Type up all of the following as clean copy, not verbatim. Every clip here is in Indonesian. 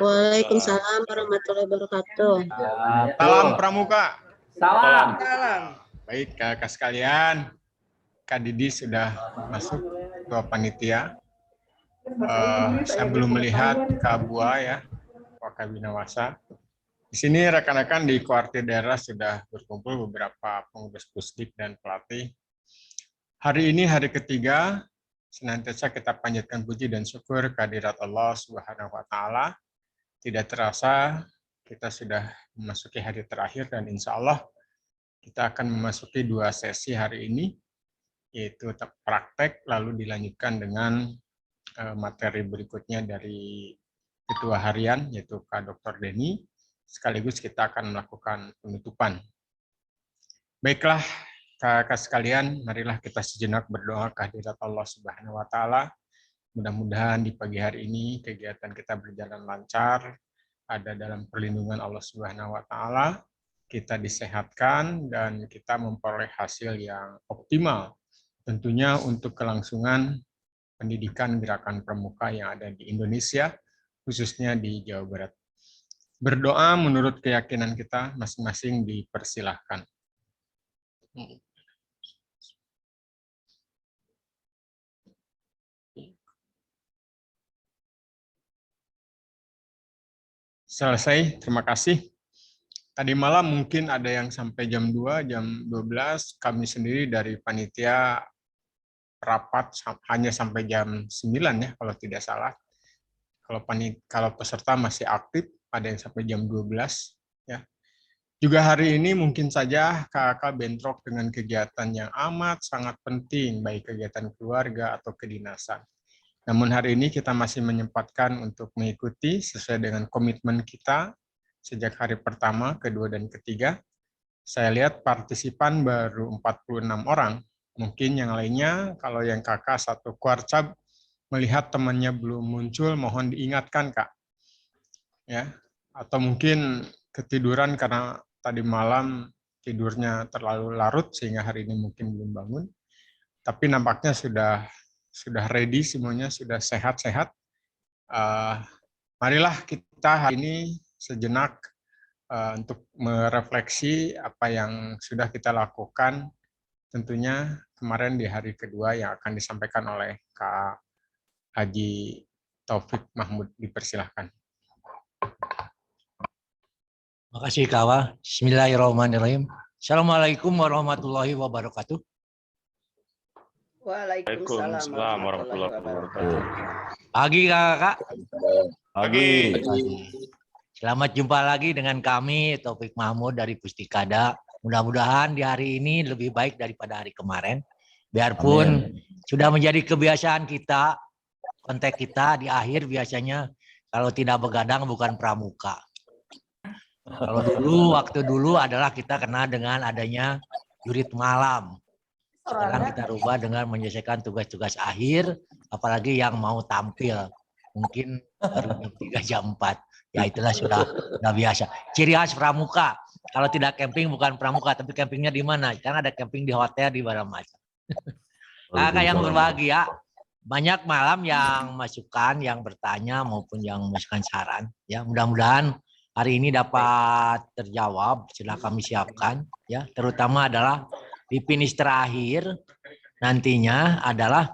Waalaikumsalam warahmatullahi wabarakatuh. Salam Pramuka. Salam. Baik, kakak sekalian, Kak Didi sudah masuk ke panitia. Saya belum melihat Kak Bua ya, Kak Binawasa. Di sini rekan-rekan di kuartir daerah sudah berkumpul beberapa pengurus pusdik dan pelatih. Hari ini hari ketiga, senantiasa kita panjatkan puji dan syukur kehadirat Allah Subhanahu wa Ta'ala. Tidak terasa kita sudah memasuki hari terakhir dan insya Allah kita akan memasuki 2 sesi hari ini, yaitu praktek lalu dilanjutkan dengan materi berikutnya dari Ketua Harian, yaitu Kak Dr. Denny, sekaligus kita akan melakukan penutupan. Baiklah, kakak sekalian, marilah kita sejenak berdoa kehadirat Allah Subhanahu wa Ta'ala. Mudah-mudahan di pagi hari ini kegiatan kita berjalan lancar, ada dalam perlindungan Allah Subhanahu wa Ta'ala, kita disehatkan dan kita memperoleh hasil yang optimal. Tentunya untuk kelangsungan pendidikan gerakan pramuka yang ada di Indonesia, khususnya di Jawa Barat. Berdoa menurut keyakinan kita masing-masing dipersilahkan. Selesai, terima kasih. Tadi malam mungkin ada yang sampai jam 2, jam 12, kami sendiri dari panitia rapat hanya sampai jam 9 ya, kalau tidak salah. Kalau peserta masih aktif, ada yang sampai jam 12. Ya. Juga hari ini mungkin saja kakak bentrok dengan kegiatan yang amat sangat penting, baik kegiatan keluarga atau kedinasan. Namun hari ini kita masih menyempatkan untuk mengikuti sesuai dengan komitmen kita sejak hari pertama, kedua, dan ketiga. Saya lihat partisipan baru 46 orang. Mungkin yang lainnya, kalau yang kakak satu kuarcab melihat temannya belum muncul, mohon diingatkan Kak. Ya, atau mungkin ketiduran karena tadi malam tidurnya terlalu larut sehingga hari ini mungkin belum bangun. Tapi nampaknya sudah ready semuanya, sudah sehat-sehat. Marilah kita hari ini sejenak untuk merefleksi apa yang sudah kita lakukan, tentunya kemarin di hari kedua yang akan disampaikan oleh Kak Haji Taufik Mahmud. Dipersilahkan. Terima kasih kawan. Bismillahirrahmanirrahim. Assalamualaikum warahmatullahi wabarakatuh. Waalaikumsalam warahmatullahi wabarakatuh. Pagi kakak. Pagi. Selamat jumpa lagi dengan kami, Taufik Mahmud dari Pustikada. Mudah-mudahan di hari ini lebih baik daripada hari kemarin. Biarpun sudah menjadi kebiasaan kita, kontak kita di akhir biasanya kalau tidak begadang bukan pramuka. Kalau waktu dulu adalah kita kenal dengan adanya jurit malam. Sekarang kita rubah dengan menyelesaikan tugas-tugas akhir, apalagi yang mau tampil. Mungkin baru jam 3, jam 4. Ya itulah sudah biasa. Ciri khas pramuka. Kalau tidak camping bukan pramuka, tapi campingnya di mana? Karena ada camping di hotel di mana macam. Kakak yang berbahagia, banyak malam yang masukan, yang bertanya maupun yang masukan saran. Ya mudah-mudahan hari ini dapat terjawab. Sudah kami siapkan. Ya terutama adalah di finish terakhir nantinya adalah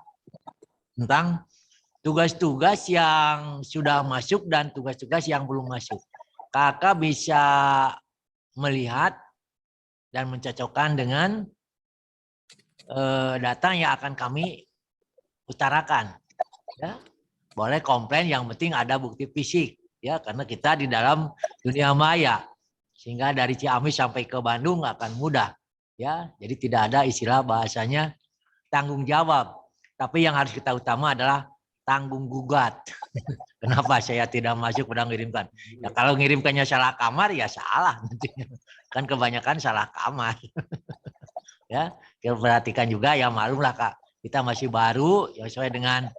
tentang tugas-tugas yang sudah masuk dan tugas-tugas yang belum masuk. Kakak bisa melihat dan mencocokkan dengan data yang akan kami utarakan. Ya. Boleh komplain, yang penting ada bukti fisik. Ya, karena kita di dalam dunia maya. Sehingga dari Ciamis sampai ke Bandung akan mudah. Ya, jadi tidak ada istilah bahasanya tanggung jawab. Tapi yang harus kita utama adalah tanggung gugat. Kenapa saya tidak masuk pada ngirimkan? Ya kalau ngirimkannya salah kamar ya salah nantinya. Kan kebanyakan salah kamar. Ya, kita perhatikan juga ya maklumlah Kak. Kita masih baru ya sesuai dengan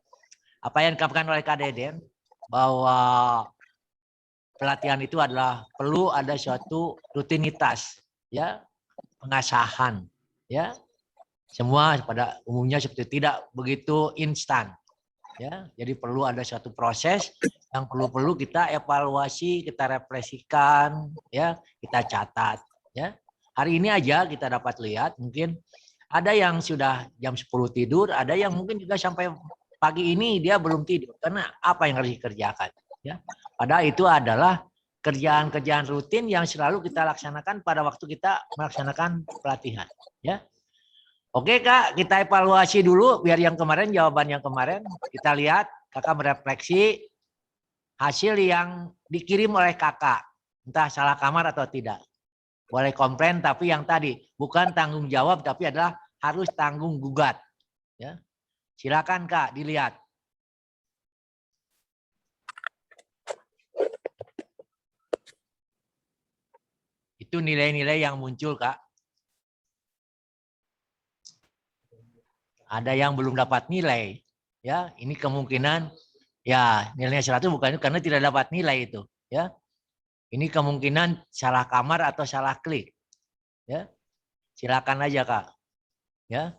apa yang dikatakan oleh Kak Deden bahwa pelatihan itu adalah perlu ada suatu rutinitas ya, pengasahan ya. Semua pada umumnya seperti tidak begitu instan. Ya, jadi perlu ada satu proses yang perlu kita evaluasi, kita refleksikan, ya, kita catat, ya. Hari ini aja kita dapat lihat mungkin ada yang sudah jam 10 tidur, ada yang mungkin juga sampai pagi ini dia belum tidur karena apa yang harus dikerjakan, ya. Padahal itu adalah kerjaan-kerjaan rutin yang selalu kita laksanakan pada waktu kita melaksanakan pelatihan, ya. Oke Kak, kita evaluasi dulu biar yang kemarin, jawaban yang kemarin. Kita lihat Kakak merefleksi hasil yang dikirim oleh Kakak. Entah salah kamar atau tidak. Boleh komplain tapi yang tadi bukan tanggung jawab tapi adalah harus tanggung gugat. Ya. Silakan Kak dilihat. Itu nilai-nilai yang muncul Kak. Ada yang belum dapat nilai, ya ini kemungkinan ya nilainya 100 bukan itu karena tidak dapat nilai itu, ya ini kemungkinan salah kamar atau salah klik, ya silakan aja Kak, ya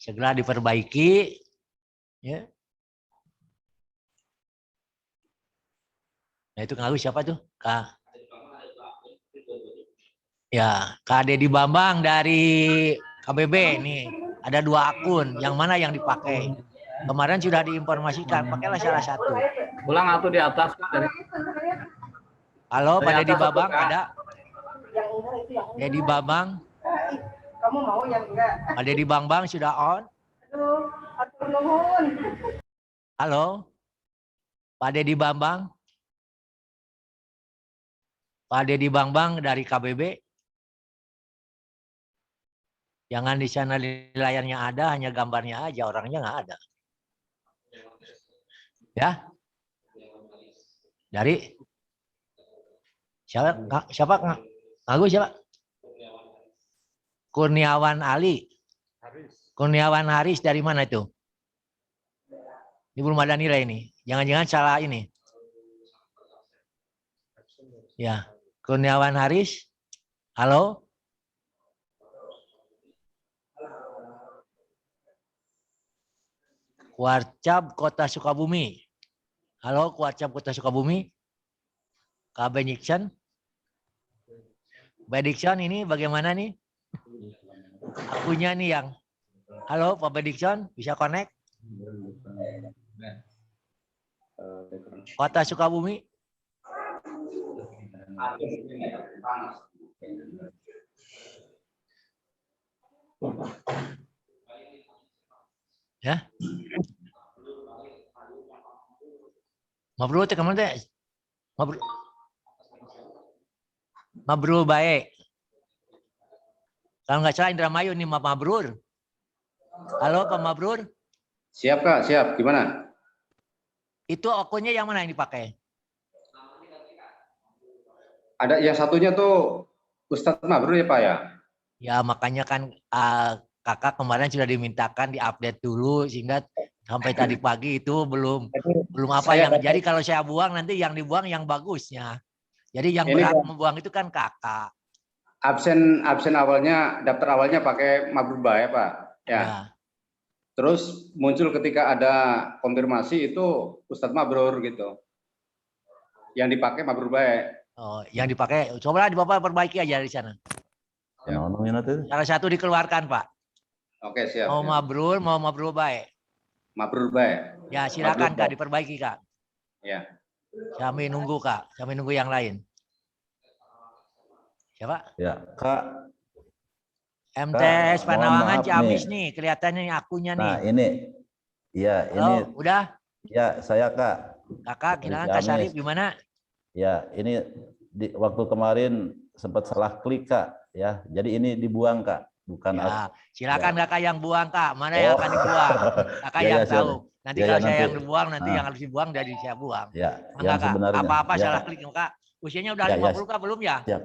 segera diperbaiki, ya. Nah itu ngaku siapa tuh Kak? Ya Kak Dedi Bambang dari KBB nih. Ada 2 akun, yang mana yang dipakai? Kemarin sudah diinformasikan, pakailah salah satu. Ulang atau di atas dari Halo, Pak Dedi atas Bambang atau, Kak? ada? Dedi Bambang, Kamu mau yang enggak? Pak Dedi Bambang sudah on? Aduh, atur nuhun. Halo, Pak Dedi Bambang? Pak Dedi Bambang dari KBB? Jangan di sana di layarnya ada, hanya gambarnya aja, orangnya nggak ada. Ya? Dari siapa? Siapa? Ngaku siapa? Kurniawan Ali. Kurniawan Haris dari mana itu? Ini belum ada nilai ini. Jangan-jangan salah ini. Ya, Kurniawan Haris. Halo? Kuarcap Kota Sukabumi. Halo, Kuarcap Kota Sukabumi. Kak Benixon. Benixon ini bagaimana nih? Akunya nih yang. Halo, Pak Benixon, bisa connect? Kota Sukabumi. Ya. Mabrur teh kemana teh? Mabrur baik. Kalau nggak salah Indramayu nih Mabrur. Halo Pak Mabrur. Siap Kak, siap. Gimana? Itu akunnya yang mana yang dipakai? Ada yang satunya tuh Ustadz Mabrur ya Pak ya? Ya makanya kan kakak kemarin sudah dimintakan diupdate dulu sehingga sampai tadi pagi itu belum apa yang jadi kalau saya buang nanti yang dibuang yang bagusnya. Jadi yang berhak membuang itu kan kakak. Absen awalnya, daftar awalnya pakai Mabrur Bae Pak. Ya. Terus muncul ketika ada konfirmasi itu Ustadz Mabrur gitu. Yang dipakai Mabrur Bae. Oh, yang dipakai. Cobalah di Bapak perbaiki aja di sana. Ya. Salah satu dikeluarkan Pak. Oke siap. Mau Mabrur, mau Mabrur Bae. Mabrur Bae. Ya silakan Kak diperbaiki Kak. Ya. Kami nunggu Kak, kami nunggu yang lain. Siapa? Ya, Kak. MTS Kak, Panawangan mohon maaf Ciamis nih, kelihatannya nih akunya nih. Nah, ini ya, Halo, ini udah? ya saya Kak. Kakak, silakan Kak Syarif gimana? Ya, ini waktu kemarin sempat salah klik Kak, ya. Jadi ini dibuang Kak, bukan Ya, silakan ya. Kakak yang buang Kak, mana yang akan dibuang? Kakak Ya, yang ya, tahu. Nanti ya, kalau ya, saya nanti. yang dibuang, nanti Nah. yang harus dibuang dari saya buang. Ya, Enggak, yang Kak. sebenarnya. Apa-apa ya, salah klik Kak. Usianya udah Ya, 50 Kak belum ya? Ya.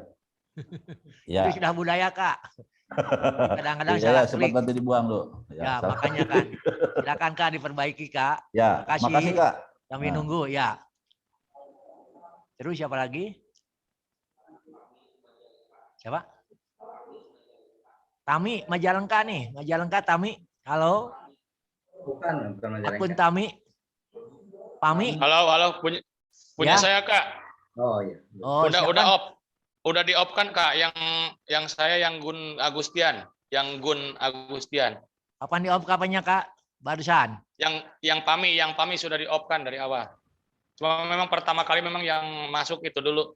Ya. Itu sudah budaya Kak. Kadang-kadang Ya, salah ya, sempat klik. nanti dibuang loh. Ya, salah. makanya kan. Silakan Kak diperbaiki Kak. Ya, makasih Kak. Kami Nah. nunggu ya. Terus siapa lagi? Siapa? Tami Majalengka nih, Majalengka Tami. Halo. Bukan Akun Tami. Pami. Halo, punya Ya. saya Kak. Oh iya. Oh, Udah silakan. udah di off kan Kak, yang saya yang Gun Agustian. Kapan di off kapannya Kak? Barusan. Yang Pami sudah di off kan dari awal. Cuma memang pertama kali memang yang masuk itu dulu.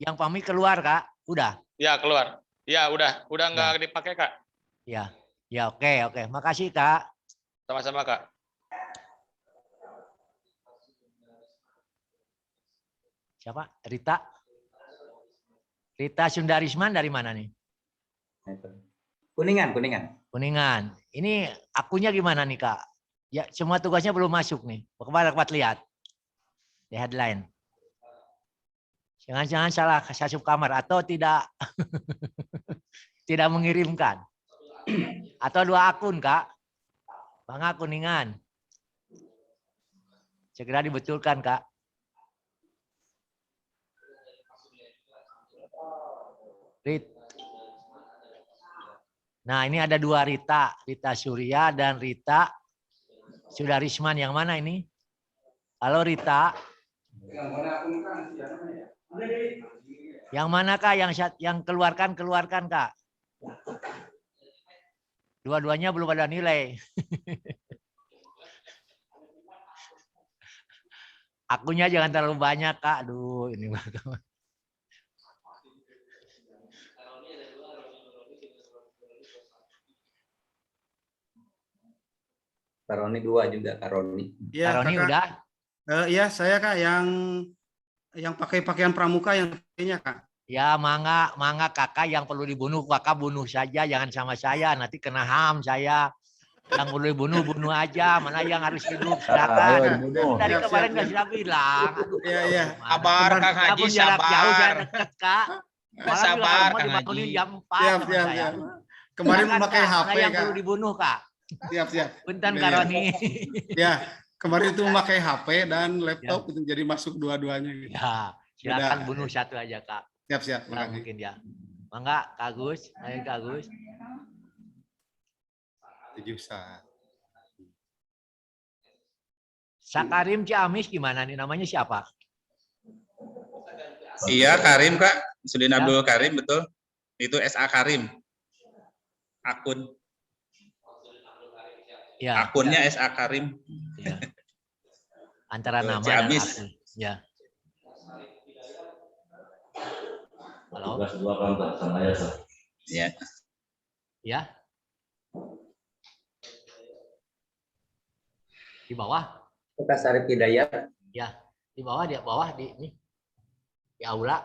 Yang Pami keluar Kak? Udah? Ya keluar. Ya udah nggak dipakai Kak. Ya. Ya oke. Makasih Kak. Sama-sama Kak. Siapa? Rita? Rita Sundarisman dari mana nih? Kuningan. Kuningan. Ini akunnya gimana nih Kak? Ya semua tugasnya belum masuk nih. Kemarin lihat di headline. Jangan-jangan salah sasup kamar atau tidak tidak mengirimkan. Atau 2 akun Kak. Bangga Kuningan. Segera dibetulkan Kak. Nah ini ada 2 Rita. Rita Surya dan Rita Sudarisman. Yang mana ini? Halo Rita. Yang mana Kak? Yang keluarkan Kak. Dua-duanya belum ada nilai. Akunnya jangan terlalu banyak Kak. Aduh ini. Karoni 2 juga Karoni. Ya, Karoni Kakak. udah? Iya, saya Kak yang pakai pakaian pramuka yang kayaknya Kak. Ya mangga Kakak yang perlu dibunuh Kakak bunuh saja, jangan sama saya nanti kena HAM saya. Yang perlu dibunuh aja, mana yang harus hidup Ayo silakan. dibunuh. Dari Siap, kemarin siap, nggak sudah bilang. Aduh, Iya. Sabar Kang Haji, walaupun jarak jauh saya deket Kak. Malah juga Sabar mau Kang dibangunin Haji. jam 4 Siap. sama saya. Kemarin Silakan, memakai Kak, HP mana yang Kak. perlu dibunuh Kak. Siap. Punten Iya, Karoni. Ya, kemarin itu memakai HP dan laptop itu jadi masuk dua-duanya gitu. Ya, silakan Udah. bunuh satu aja Kak. Siap. Nah, makasih. mungkin ya. Mangga Kak Agus, ayo Kak Agus. 7 saat. Sakarim Ciamis gimana nih namanya siapa? Iya, Karim Kak. Sudin Ya. Abdul Karim, betul. Itu SA Karim. Akun. Ya. Akunnya SA Karim. Ya. Antara Betul, nama dan Ciamis. akun. Ya. Halo. Tugas 2 kelompok sama ya. Ya. Ya. Di bawah. Bekas Arif Hidayat. Ya. Di bawah di ini. Di aula.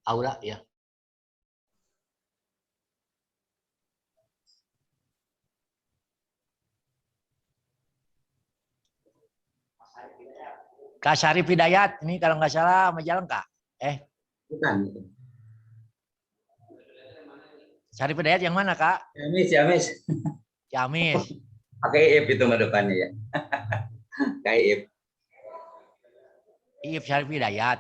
Aula ya. Kak Syarif Hidayat, ini kalau nggak salah Majaleng Kak. Bukan. Syarif Hidayat yang mana Kak? Ciamis. Ciamis. Pakai IP itu mah depannya ya. Kayak IP. Iip Syarif Hidayat.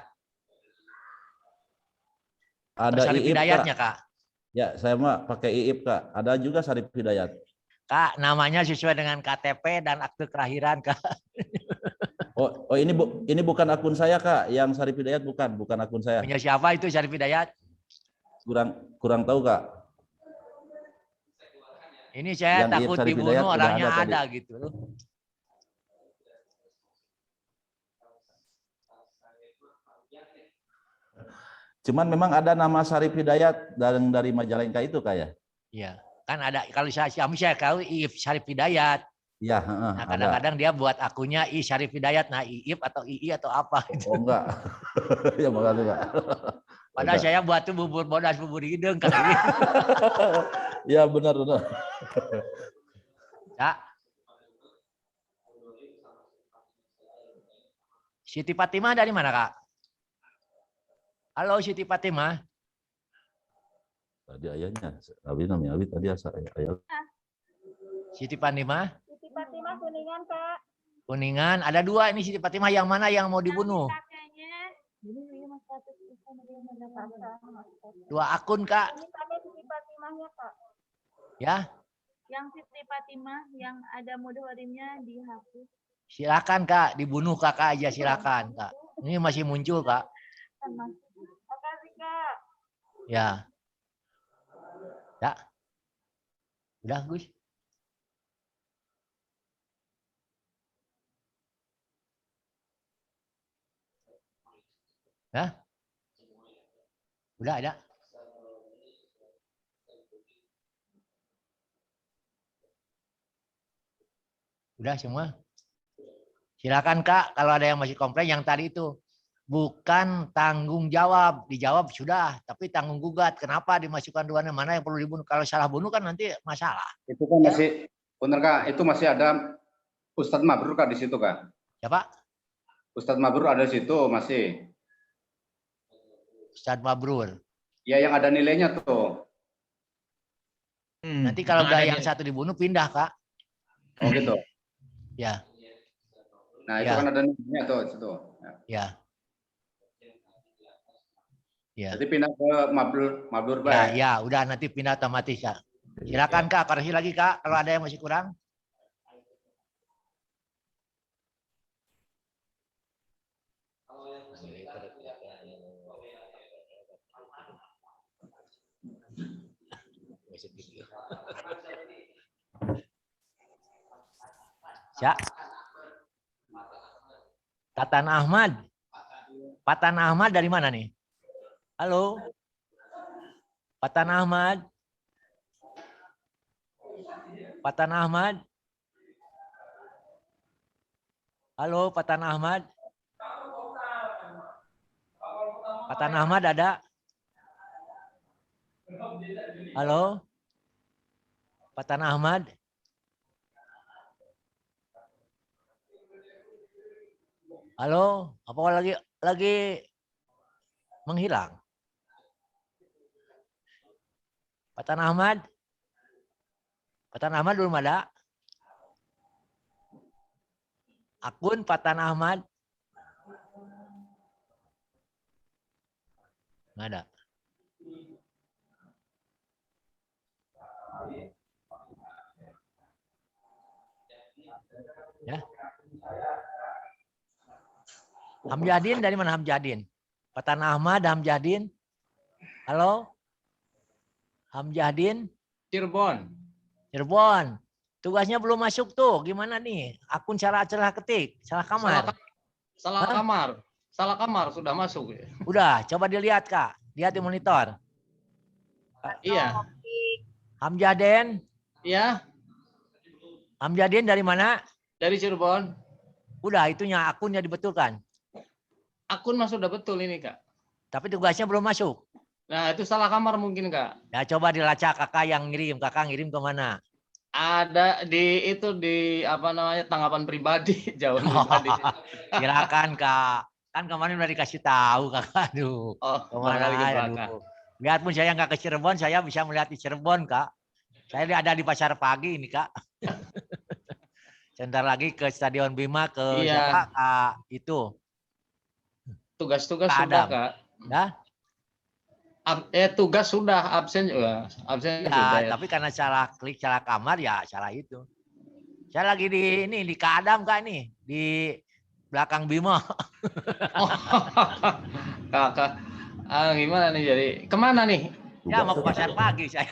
Ada Syarif Iip Hidayatnya Kak. Kak. Ya, saya mah pakai Iip Kak. Ada juga Syarif Hidayat. Kak, namanya sesuai dengan KTP dan akte kelahiran Kak. Oh ini bukan akun saya Kak. Yang Syarif Hidayat bukan akun saya. Punya siapa itu Syarif Hidayat? Kurang tahu Kak. Ini saya Yang takut Iip Syarif dibunuh Hidayat udah orangnya ada tadi. ada gitu. Cuman memang ada nama Syarif Hidayat dari Majalengka itu Kak ya? Iya, kan ada kalau saya tahu Iip Syarif Hidayat. Iya, Nah, ada. kadang-kadang dia buat akunnya I Syarif Hidayat. Nah, Iip atau II atau apa gitu. Oh enggak. Ya makasih Pak. Padahal saya buat tuh bubur bodas, bubur hidung kan. Ya benar. Ya. Siti Fatimah dari mana, Kak? Halo Siti Fatimah. Tadi ayahnya, namanya tadi ayah. Siti Fatimah. Siti Fatimah Kuningan, Kak. Kuningan, ada 2 ini Siti Fatimah, yang mana yang mau dibunuh? Kakaknya. 2 akun, Kak. Ini kakek Siti Fatimahnya, Kak. Ya. Yang Siti Fatimah yang ada mudhorimnya dihapus. Silakan Kak, dibunuh Kakak aja silakan Kak. Ini masih muncul Kak. Makasih Kak. Ya. Ya. Udah Gus. Ya. Udah ada. Udah semua. Silakan Kak, kalau ada yang masih komplain yang tadi itu bukan tanggung jawab, dijawab sudah, tapi tanggung gugat. Kenapa dimasukkan duanya, mana yang perlu dibunuh? Kalau salah bunuh kan nanti masalah. Itu kan masih, benar Kak, itu masih ada Ustadz Mabrur Kak di situ Kak. Ya Pak? Ustadz Mabrur ada di situ masih. Ustadz Mabrur. Ya yang ada nilainya tuh. Nanti kalau udah yang satu dibunuh pindah Kak. Oh gitu. Ya. Nah itu Ya. kan ada nilainya tuh di situ. Ya. Ya. Jadi pindah ke Mabrur Ya, Pak. ya, udah nanti pindah otomatis Kak. Silakan Kak, koreksi lagi Kak, kalau ada yang masih kurang. Ya. Tatan Ahmad. Patan Ahmad dari mana nih? Halo. Patan Ahmad. Patan Ahmad. Halo, Patan Ahmad. Patan Ahmad ada? Halo? Patan Ahmad? Halo? Apa lagi menghilang? Patan Ahmad? Patan Ahmad belum ada? Akun Patan Ahmad? Nggak ada. Ya. Hamjadin dari mana Hamjadin? Patan Ahmad, Hamjadin. Halo? Hamjadin? Cirebon. Cirebon. Tugasnya belum masuk tuh. Gimana nih? Akun salah ketik, salah kamar. Salah kamar. Salah kamar sudah masuk. Udah, coba dilihat Kak. Lihat di monitor. Iya. Hamjadin? Iya. Hamjadin dari mana? Dari Cirebon. Udah, itunya akunnya dibetulkan. Akun mah sudah betul ini, Kak. Tapi tugasnya belum masuk. Nah, itu salah kamar mungkin, Kak. Ya, coba dilacak Kakak yang ngirim. Kakak ngirim ke mana? Ada di apa namanya tanggapan pribadi, jauh pribadi. Silakan Kak. Kan kemarin udah dikasih tahu Kakak. Aduh. Oh, kemana? Aduh. Biarpun saya nggak ke Cirebon, saya bisa melihat di Cirebon Kak. Saya ada di pasar pagi ini Kak. Sebentar lagi ke Stadion Bima ke siapa Kak? Itu. Tugas-tugas Kak sudah Adam. Kak. Ya? Tugas sudah, absen juga. Absen Ya, sudah ya. tapi karena salah klik salah kamar ya salah itu. Saya lagi di Kak Adam Kak nih, di belakang Bima. Oh, Kakak. Gimana nih jadi? Kemana nih? Ya mau ke pasar pagi saya.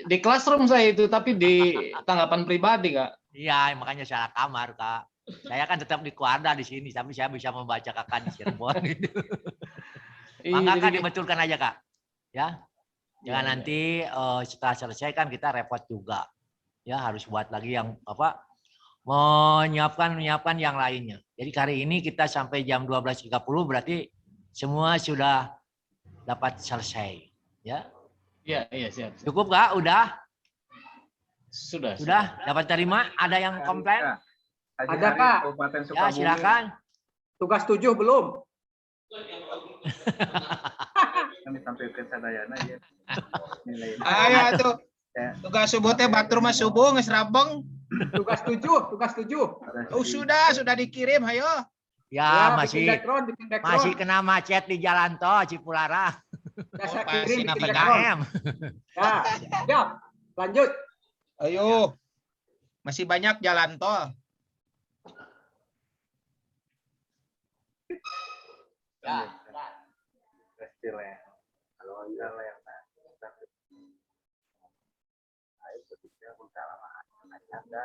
Di classroom saya itu, tapi di tanggapan pribadi, Kak. Iya, makanya salah kamar Kak. Saya kan tetap di Kuarda di sini, tapi saya bisa membaca Kakak di Cirebon gitu. Maka Kak dibetulkan aja Kak. Ya. Jangan nanti setelah selesai kan kita repot juga. Ya harus buat lagi yang apa? Menyiapkan yang lainnya. Jadi hari ini kita sampai jam 12.30 berarti semua sudah dapat selesai. Ya. Iya, siap. Cukup Kak? Udah? Sudah. Dapat terima? Ada yang komplain? Ada Kak. Ya silakan. Tugas 7 belum. Kami sampai ke sadayana ya. Ayo tuh. Tugas subuh teh batur mas subuh geus rabeng. Tugas 7. Oh sudah dikirim ayo. Ya, masih kena macet di jalan tol Cipularang. Saya kirim bikin BKM. Ya, siap. Lanjut. Ayo. Masih banyak jalan tol. Ya. Kecil ya. Kalau enggak lah yang ayo ketika pengalaman ada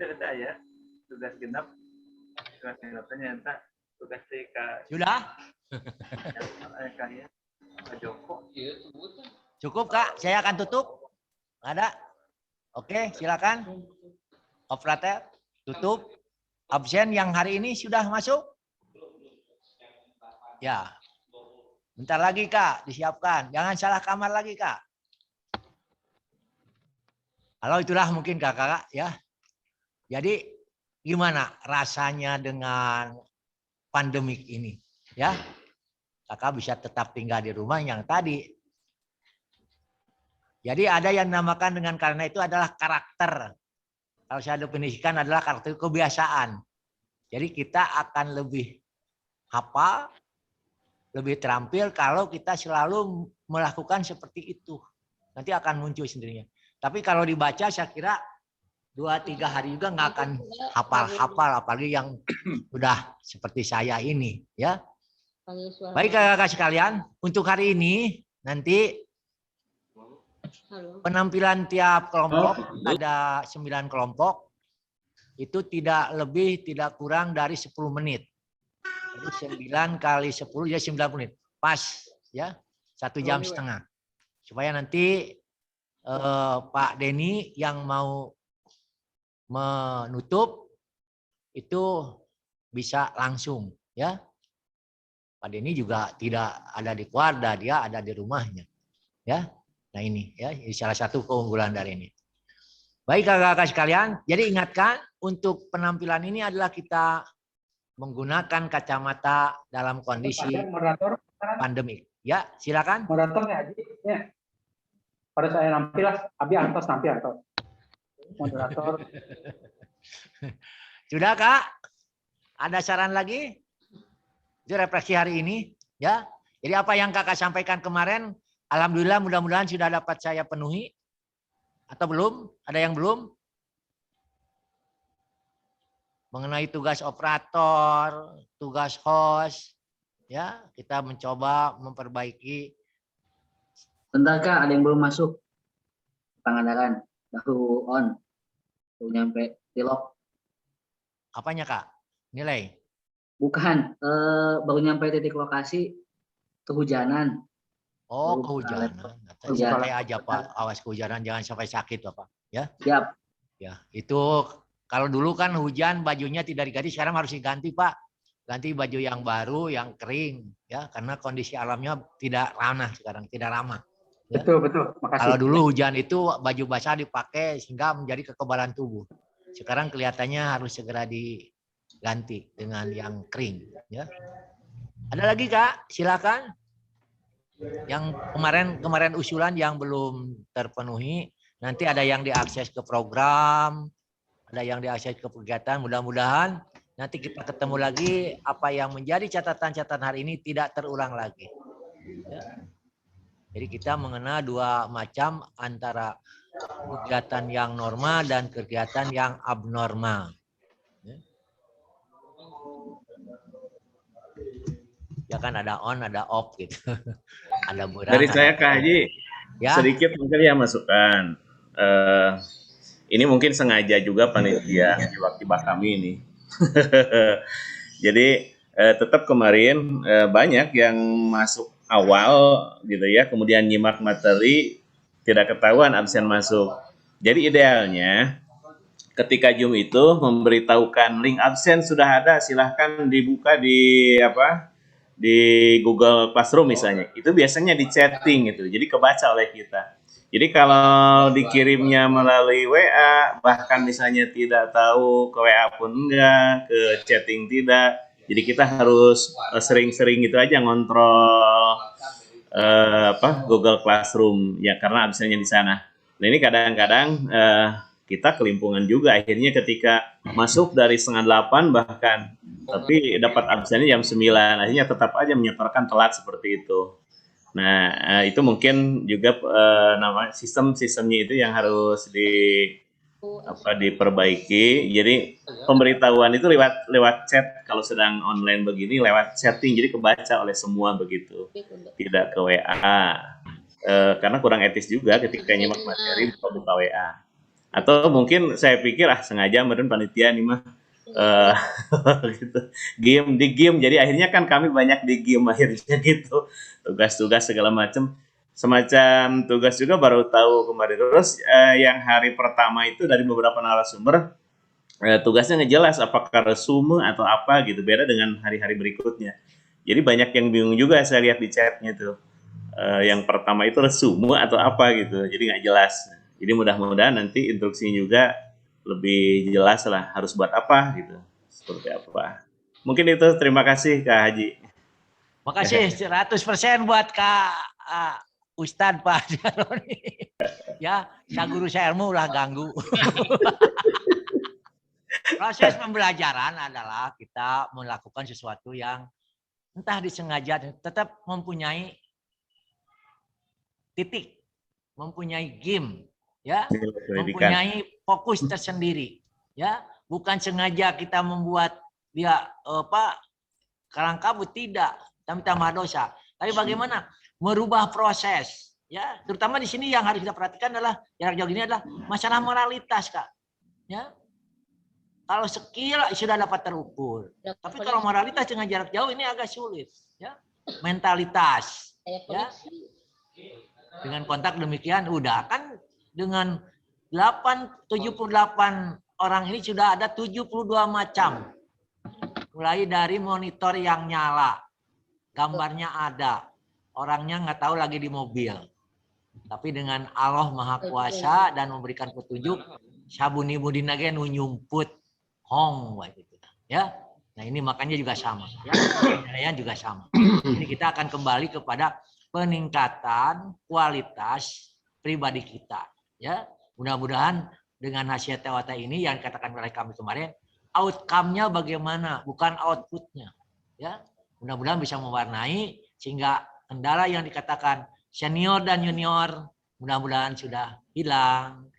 ada ya tugas genap ternyata tugas TK Sudah? kalian Pak Joko Cukup Kak, saya akan tutup. Ada? Oke, silakan. Operator, tutup. Absen yang hari ini sudah masuk? Ya. Bentar lagi Kak, disiapkan. Jangan salah kamar lagi Kak. Halo, itulah mungkin kakak ya. Jadi gimana rasanya dengan pandemik ini? Ya, kakak bisa tetap tinggal di rumah yang tadi. Jadi ada yang dinamakan dengan karena itu adalah karakter. Kalau saya definisikan adalah karakter kebiasaan. Jadi kita akan lebih hafal, lebih terampil kalau kita selalu melakukan seperti itu. Nanti akan muncul sendirinya. Tapi kalau dibaca saya kira 2-3 hari juga nggak akan hafal-hafal, apalagi yang sudah seperti saya ini, ya. Baik kakak-kakak sekalian, untuk hari ini nanti penampilan tiap kelompok ada 9 kelompok, itu tidak lebih tidak kurang dari 10 menit. Jadi 9 kali 10 ya 90 menit, pas ya 1 jam setengah. Supaya nanti Pak Denny yang mau menutup itu bisa langsung ya. Pak Denny juga tidak ada di keluarga, dia ada di rumahnya ya. Nah ini ya salah satu keunggulan dari ini. Baik kakak-kakak sekalian, jadi ingatkan untuk penampilan ini adalah kita menggunakan kacamata dalam kondisi pandemik. Ya, silakan. Moderatornya Haji, ya. Pada saya nampil, Abi Antos nampil atau moderator. Sudah Kak? Ada saran lagi? Itu refleksi hari ini, ya. Jadi apa yang kakak sampaikan kemarin, alhamdulillah mudah-mudahan sudah dapat saya penuhi. Atau belum? Ada yang belum? Mengenai tugas operator, tugas host, ya kita mencoba memperbaiki. Bentar Kak, ada yang belum masuk. Pangandaran, baru on. Baru nyampe di lock. Apanya Kak? Nilai? Bukan, baru nyampe titik lokasi kehujanan. Oh, kehujanan. Santai aja Pak, awas kehujanan, jangan sampai sakit Bapak. Ya. Siap. Ya, itu kalau dulu kan hujan bajunya tidak diganti, sekarang harus diganti Pak. Ganti baju yang baru, yang kering, ya, karena kondisi alamnya tidak ramah sekarang, tidak ramah. Ya. Betul. Makasih. Kalau dulu hujan itu baju basah dipakai sehingga menjadi kekebalan tubuh. Sekarang kelihatannya harus segera diganti dengan yang kering. Ya. Ada lagi Kak, silakan. Yang kemarin usulan yang belum terpenuhi, nanti ada yang diakses ke program, ada yang diakses ke kegiatan. Mudah-mudahan nanti kita ketemu lagi apa yang menjadi catatan-catatan hari ini tidak terulang lagi. Ya. Jadi kita mengenal 2 macam antara kegiatan yang normal dan kegiatan yang abnormal. Ya kan ada on, ada off gitu. Ada murah. Dari saya Kak Haji, ya. Sedikit mungkin ya masukan. Ini mungkin sengaja juga panitia wakibah kami ini. Jadi tetap kemarin banyak yang masuk awal gitu ya, kemudian nyimak materi tidak ketahuan absen masuk. Jadi idealnya ketika Zoom itu memberitahukan link absen sudah ada, silahkan dibuka di di Google Classroom misalnya. Itu biasanya di chatting gitu, jadi kebaca oleh kita. Jadi kalau dikirimnya melalui WA, bahkan misalnya tidak tahu ke WA pun enggak, ke chatting tidak. Jadi kita harus sering-sering gitu aja ngontrol Google Classroom ya, karena absennya di sana. Nah ini kadang-kadang kita kelimpungan juga akhirnya ketika masuk dari 7:30 bahkan tapi dapat absennya jam 9, akhirnya tetap aja menyetorkan telat seperti itu. Nah, itu mungkin juga nama sistemnya itu yang harus diperbaiki. Jadi pemberitahuan itu lewat chat, kalau sedang online begini lewat chatting, jadi kebaca oleh semua begitu, tidak ke WA. Karena kurang etis juga ketika nyimak materi buka WA. Atau mungkin saya pikir sengaja meren panitia nih mah gitu. Game, jadi akhirnya kan kami banyak di game akhirnya gitu, tugas-tugas segala macam, semacam tugas juga baru tahu kemarin. Terus yang hari pertama itu dari beberapa narasumber tugasnya ngejelas apakah resume atau apa gitu, beda dengan hari-hari berikutnya. Jadi banyak yang bingung juga, saya lihat di chatnya tuh, yang pertama itu resume atau apa gitu, jadi nggak jelas. Jadi mudah-mudahan nanti instruksinya juga lebih jelas lah harus buat apa gitu, seperti apa. Mungkin itu, terima kasih Kak Haji. Makasih 100% buat Kak Ustadz Pak Jaroni. Ya, saya guru saya ilmu ulah ganggu. Proses pembelajaran adalah kita melakukan sesuatu yang entah disengaja, tetap mempunyai titik, mempunyai game, ya, mempunyai fokus tersendiri, ya, bukan sengaja kita membuat dia kalang kabut, tidak, tapi tambah dosa. Tapi bagaimana merubah proses, ya, terutama di sini yang harus kita perhatikan adalah jarak jauh ini adalah masalah moralitas, Kak, ya. Kalau skill sudah dapat terukur, tapi kalau moralitas dengan jarak jauh ini agak sulit, ya. Mentalitas, ya. Dengan kontak demikian udah kan, dengan 78 orang ini sudah ada 72 macam. Mulai dari monitor yang nyala, gambarnya ada, orangnya nggak tahu lagi di mobil. Tapi dengan Allah Maha Kuasa dan memberikan petunjuk, sabuni budinage nu nyumput hong gitu, ya. Nah, ini makanya juga sama, ya. Penilaian juga sama. Ini kita akan kembali kepada peningkatan kualitas pribadi kita, ya. Mudah-mudahan dengan nasihat tewata ini yang dikatakan oleh kami kemarin, outcome-nya bagaimana, bukan output-nya, ya. Mudah-mudahan bisa mewarnai sehingga kendala yang dikatakan senior dan junior mudah-mudahan sudah hilang,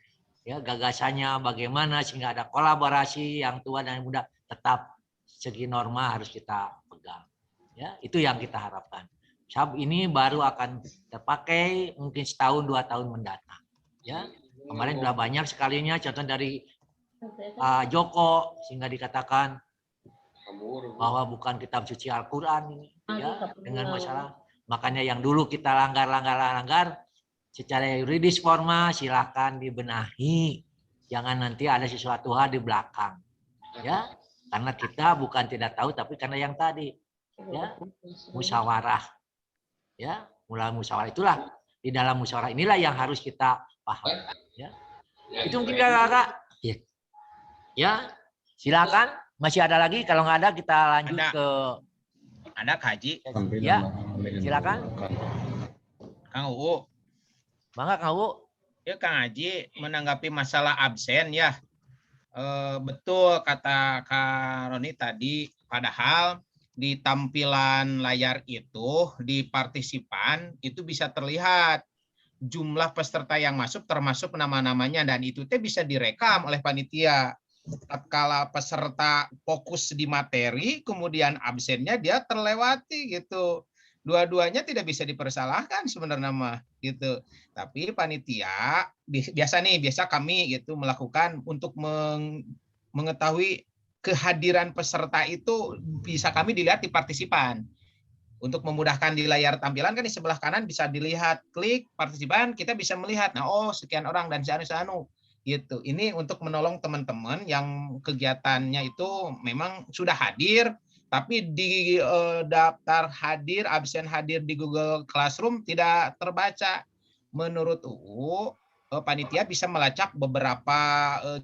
ya. Gagasannya bagaimana sehingga ada kolaborasi yang tua dan yang muda, tetap segi norma harus kita pegang, ya. Itu yang kita harapkan. SAB ini baru akan terpakai mungkin 1-2 tahun mendatang, ya. Kemarin sudah banyak sekalinya contoh dari Joko sehingga dikatakan bahwa bukan kitab suci Al-Quran ini, ya, dengan masalah. Makanya yang dulu kita langgar secara yuridis formal silakan dibenahi, jangan nanti ada sesuatu hal di belakang, ya. Karena kita bukan tidak tahu, tapi karena yang tadi, ya, musyawarah. Ya, mulai musyawarah itulah, di dalam musyawarah inilah yang harus kita paham, ya. Itu mungkin Kakak. Ya. Ya, silakan. Masih ada lagi? Kalau nggak ada kita lanjut ke ada Kak Haji. Ya, silakan. Kang Uu. Bangga Kang Uu. Ya Kang Haji, menanggapi masalah absen ya. Betul kata Kak Roni tadi, padahal di tampilan layar itu, di partisipan, itu bisa terlihat jumlah peserta yang masuk termasuk nama-namanya, dan itu bisa direkam oleh panitia. Tatkala peserta fokus di materi, kemudian absennya dia terlewati gitu. Dua-duanya tidak bisa dipersalahkan sebenarnya mah gitu. Tapi panitia biasa kami gitu melakukan untuk mengetahui kehadiran peserta itu bisa kami dilihat di partisipan. Untuk memudahkan di layar tampilan kan di sebelah kanan bisa dilihat, klik partisipan, kita bisa melihat, nah oh sekian orang dan seanu gitu. Ini untuk menolong teman-teman yang kegiatannya itu memang sudah hadir, tapi di daftar hadir, absen hadir di Google Classroom tidak terbaca. Menurut UU, panitia bisa melacak beberapa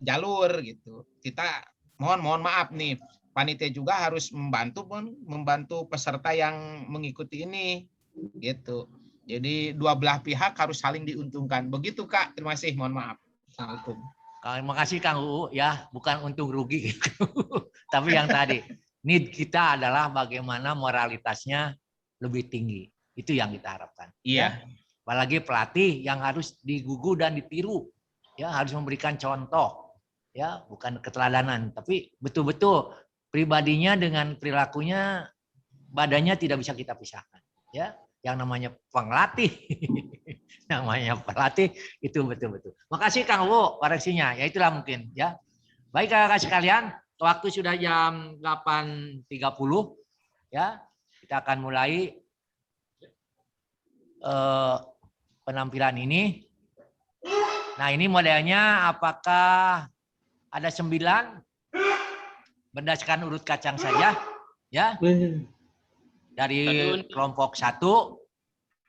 jalur gitu. Kita mohon maaf nih, panitia juga harus membantu peserta yang mengikuti ini gitu. Jadi dua belah pihak harus saling diuntungkan. Begitu Kak, terima kasih, mohon maaf. Assalamualaikum. Terima kasih Kang Uu, ya, bukan untung rugi gitu. Tapi yang tadi, need kita adalah bagaimana moralitasnya lebih tinggi. Itu yang kita harapkan. Iya. Ya. Apalagi pelatih yang harus digugu dan ditiru, ya harus memberikan contoh, ya bukan keteladanan, tapi betul-betul pribadinya dengan perilakunya, badannya tidak bisa kita pisahkan, ya. Yang namanya pelatih, namanya pelatih itu betul-betul. Makasih Kang Wo koreksinya, ya itulah mungkin, ya. Baik kakak sekalian, waktu sudah jam 8.30, ya kita akan mulai penampilan ini. Nah ini modelnya apakah ada 9 berdasarkan urut kacang saja, ya dari kelompok 1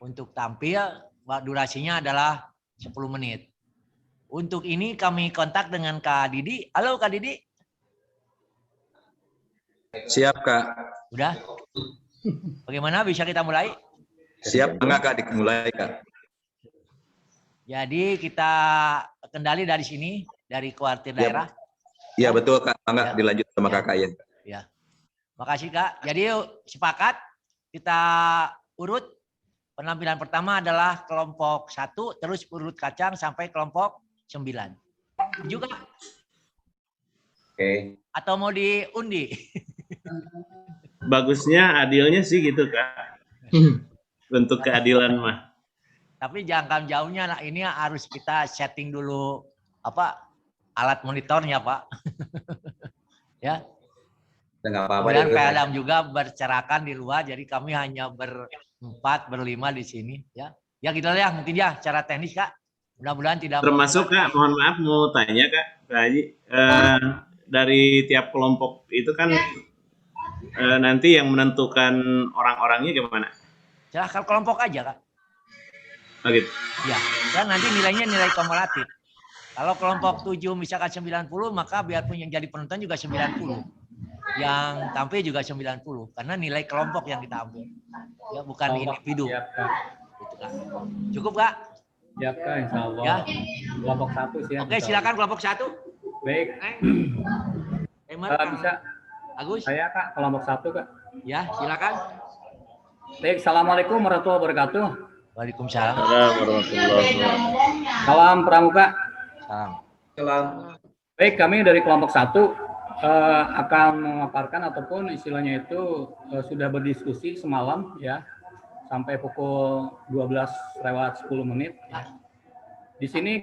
untuk tampil durasinya adalah 10 menit. Untuk ini kami kontak dengan Kak Didi. Halo Kak Didi. Siap Kak. Udah? Bagaimana bisa kita mulai? Siap enggak Kak dimulai Kak? Jadi kita kendali dari sini, dari kuartir daerah. Iya betul Kak, enggak dilanjut sama Kakak ya. Ya. Makasih Kak. Jadi sepakat kita urut. Penampilan pertama adalah kelompok 1, terus urut kacang sampai kelompok 9. Juga. Oke. Atau mau diundi? Bagusnya adilnya sih gitu Kak. Untuk keadilan mah. Tapi jangka jauhnya nah ini harus kita setting dulu apa alat monitornya Pak. Ya. Enggak apa-apa. Kemudian Pak Adam juga bercerakan di luar, jadi kami hanya berempat, berlima di sini. Ya, ya gitu ya mungkin ya cara teknis Kak. Mudah-mudahan tidak. Termasuk Kak, mohon maaf mau tanya Kak Haji, dari tiap kelompok itu kan nanti yang menentukan orang-orangnya gimana? Silahkan kelompok aja Kak. Oh gitu. Ya, dan nanti nilainya nilai kumulatif. Kalau kelompok 7 misalkan 90, maka biarpun yang jadi penonton juga 90. Yang tampil juga 90 karena nilai kelompok yang kita ambil. Ya, bukan individu. Siap, Kak. Gitu, Kak. Cukup Kak? Siap Kak, insya Allah. Ya. Kelompok 1 siap. Oke, silakan kelompok 1. Baik. Bisa. Agus. Saya Kak, kelompok 1 Kak. Ya, silakan. Baik, assalamualaikum warahmatullahi wabarakatuh. Waalaikumsalam. Salam pramuka. Salam. Baik, kami dari kelompok 1 akan memaparkan ataupun istilahnya itu sudah berdiskusi semalam ya sampai pukul 12 lewat 10 menit. Ya. Di sini